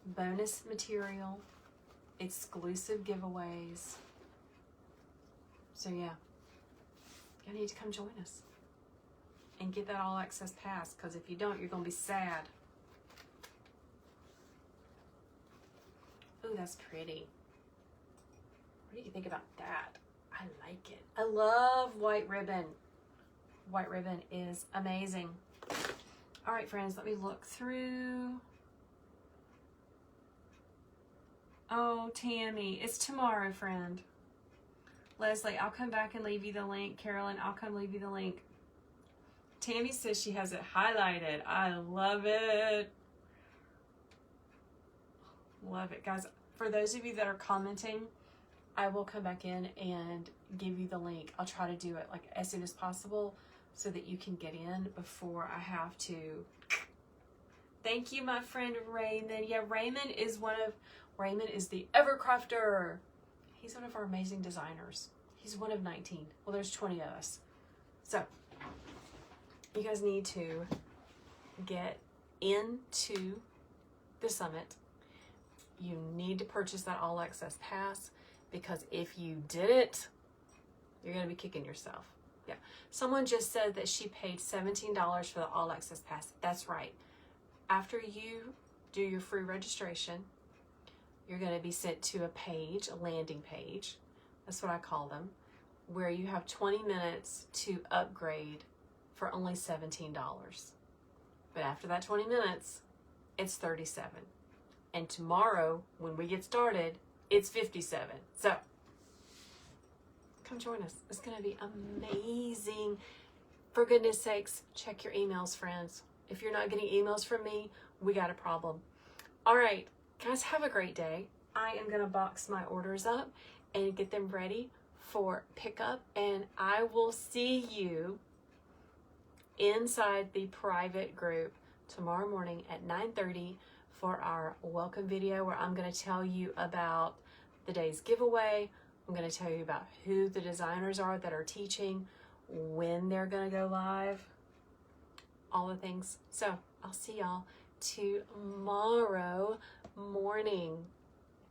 Speaker 1: Bonus material, exclusive giveaways. So yeah, you need to come join us and get that all access pass, because if you don't, you're going to be sad. Ooh, that's pretty. What do you think about that? I like it. I love white ribbon. White ribbon is amazing. All right, friends, let me look through. Oh, Tammy, it's tomorrow, friend. Leslie, I'll come back and leave you the link. Carolyn, I'll come leave you the link. Tammy says she has it highlighted. I love it. Love it, guys. For those of you that are commenting, I will come back in and give you the link. I'll try to do it like as soon as possible so that you can get in before I have to. Thank you, my friend Raymond. Yeah, Raymond is the Evercrafter. He's one of our amazing designers. He's one of 19. Well, there's 20 of us. So you guys need to get into the summit. You need to purchase that all access pass, because if you didn't, you're going to be kicking yourself. Yeah. Someone just said that she paid $17 for the all access pass. That's right. After you do your free registration, you're going to be sent to a page, a landing page. That's what I call them, where you have 20 minutes to upgrade for only $17. But after that 20 minutes, it's $37. And tomorrow, when we get started, it's $57. So come join us. It's going to be amazing. For goodness sakes, check your emails, friends. If you're not getting emails from me, we got a problem. All right, guys, have a great day. I am going to box my orders up and get them ready for pickup, and I will see you inside the private group tomorrow morning at 9:30 for our welcome video, where I'm going to tell you about the day's giveaway. I'm going to tell you about who the designers are that are teaching, when they're going to go live, all the things. So I'll see y'all tomorrow morning.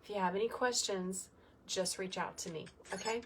Speaker 1: If you have any questions, just reach out to me, okay?